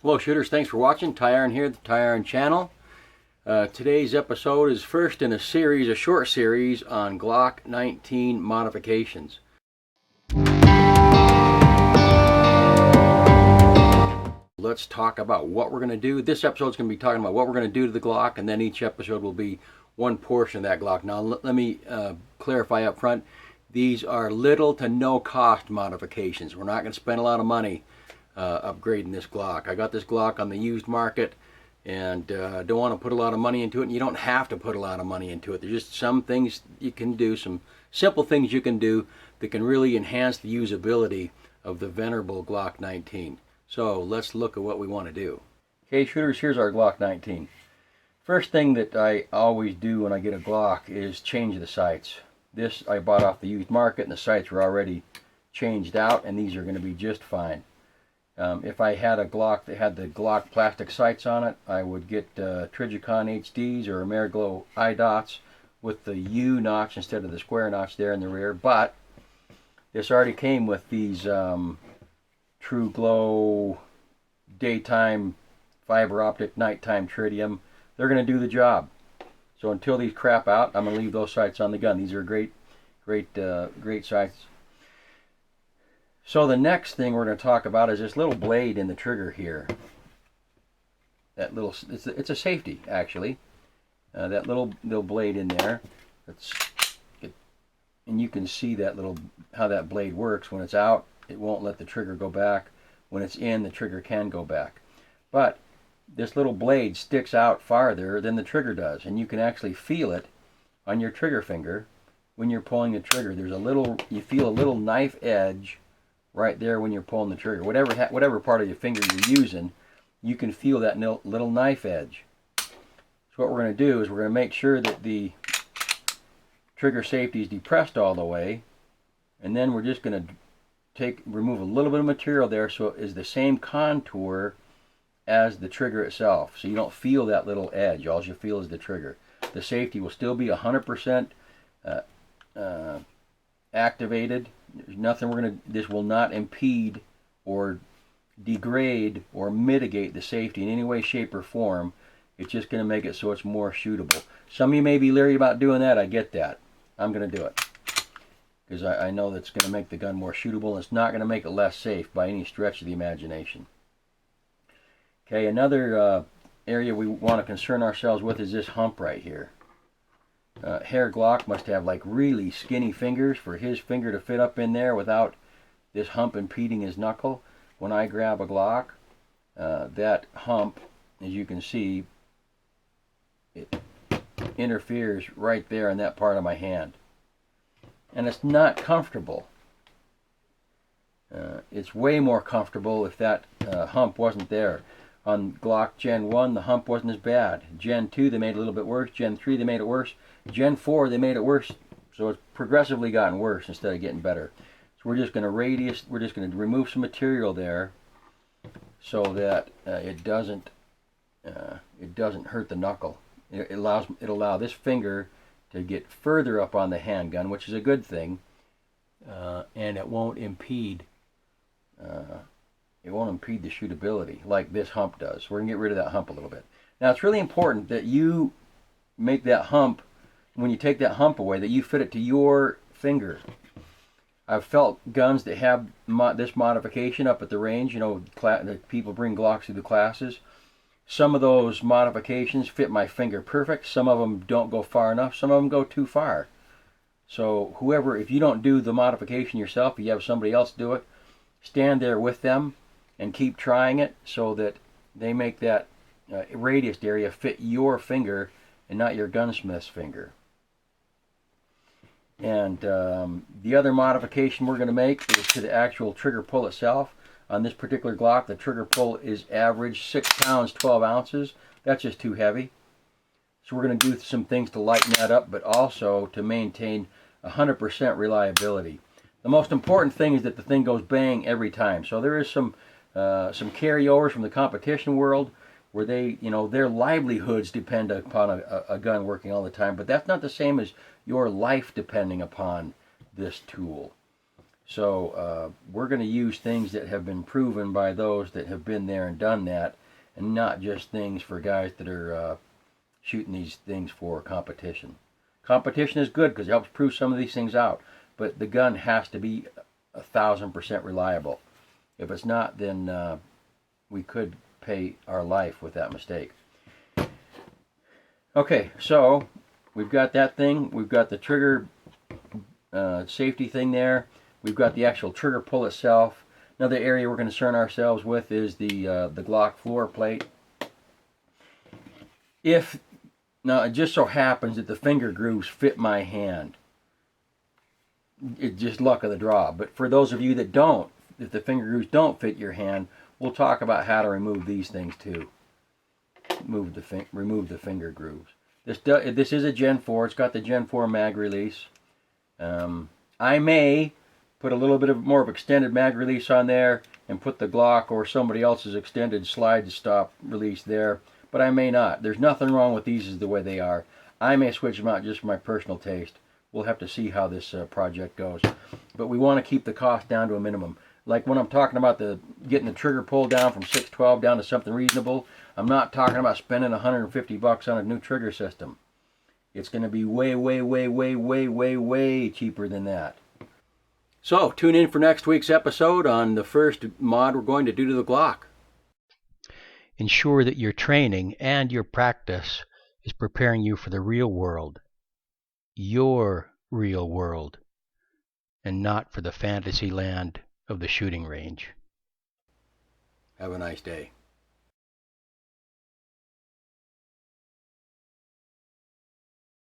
Hello shooters, thanks for watching. Ty Iron here, the Ty Iron channel. Today's episode is first in a series, a short series on Glock 19 modifications. Let's talk about what we're going to do. This episode is going to be talking about what we're going to do to the Glock, and then each episode will be one portion of that Glock. Now let me clarify up front, these are little to no cost modifications. We're not going to spend a lot of money upgrading this Glock. I got this Glock on the used market and don't want to put a lot of money into it, and you don't have to put a lot of money into it. There's just some things you can do, some simple things you can do that can really enhance the usability of the venerable Glock 19. So let's look at what we want to do. Okay shooters, here's our Glock 19. First thing that I always do when I get a Glock is change the sights. This I bought off the used market and the sights were already changed out, and these are going to be just fine. If I had a Glock that had the Glock plastic sights on it, I would get Trigicon HDs or Ameriglow iDots with the U notch instead of the square notch there in the rear. But this already came with these True Glow daytime fiber optic, nighttime tritium. They're going to do the job. So until these crap out, I'm going to leave those sights on the gun. These are great sights. So the next thing we're going to talk about is this little blade in the trigger here. That little, it's a safety actually. That little blade in there. And you can see that how that blade works. When it's out, it won't let the trigger go back. When it's in, the trigger can go back. But this little blade sticks out farther than the trigger does, and you can actually feel it on your trigger finger when you're pulling the trigger. You feel a little knife edge right there when you're pulling the trigger. Whatever part of your finger you're using, you can feel that little knife edge. So what we're going to do is we're going to make sure that the trigger safety is depressed all the way, and then we're just going to remove a little bit of material there so it is the same contour as the trigger itself. So you don't feel that little edge. All you feel is the trigger. The safety will still be 100% activated. There's nothing this will not impede or degrade or mitigate the safety in any way, shape, or form. It's just going to make it so it's more shootable. Some of you may be leery about doing that. I get that. I'm going to do it because I know that's going to make the gun more shootable, and it's not going to make it less safe by any stretch of the imagination. Okay, another area we want to concern ourselves with is this hump right here. Herr Glock must have like really skinny fingers for his finger to fit up in there without this hump impeding his knuckle. When I grab a Glock, that hump, as you can see, it interferes right there in that part of my hand. And it's not comfortable. It's way more comfortable if that hump wasn't there. On Glock Gen 1, the hump wasn't as bad. Gen 2, they made it a little bit worse. Gen 3, they made it worse. Gen 4, they made it worse. So it's progressively gotten worse instead of getting better. So we're just going to remove some material there so that it doesn't hurt the knuckle. It'll allow this finger to get further up on the handgun, which is a good thing, and it won't impede the shootability like this hump does. We're going to get rid of that hump a little bit. Now it's really important that you make that hump, when you take that hump away, that you fit it to your finger. I've felt guns that have this modification up at the range. You know, the people bring Glocks through the classes. Some of those modifications fit my finger perfect. Some of them don't go far enough. Some of them go too far. So if you don't do the modification yourself, you have somebody else do it, stand there with them and keep trying it so that they make that radius area fit your finger and not your gunsmith's finger. And the other modification we're going to make is to the actual trigger pull itself. On this particular Glock, the trigger pull is average 6 pounds, 12 ounces. That's just too heavy. So we're going to do some things to lighten that up, but also to maintain 100% reliability. The most important thing is that the thing goes bang every time. So there is some carryovers from the competition world where their livelihoods depend upon a gun working all the time, but that's not the same as your life depending upon this tool. So we're going to use things that have been proven by those that have been there and done that, and not just things for guys that are shooting these things for competition. Competition is good because it helps prove some of these things out, but the gun has to be 1,000% reliable. If it's not, then we could pay our life with that mistake. Okay, so we've got that thing. We've got the trigger safety thing there. We've got the actual trigger pull itself. Another area we're going to concern ourselves with is the Glock floor plate. Now it just so happens that the finger grooves fit my hand. It's just luck of the draw. But for those of you that don't, if the finger grooves don't fit your hand, we'll talk about how to remove these things too. Remove the finger grooves. This is a Gen 4. It's got the Gen 4 mag release. I may put a little bit more of extended mag release on there and put the Glock or somebody else's extended slide stop release there, but I may not. There's nothing wrong with these as the way they are. I may switch them out just for my personal taste. We'll have to see how this project goes. But we want to keep the cost down to a minimum. Like when I'm talking about getting the trigger pull down from 612 down to something reasonable, I'm not talking about spending $150 on a new trigger system. It's going to be way, way, way, way, way, way, way cheaper than that. So tune in for next week's episode on the first mod we're going to do to the Glock. Ensure that your training and your practice is preparing you for the real world, your real world, and not for the fantasy land of the shooting range. Have a nice day.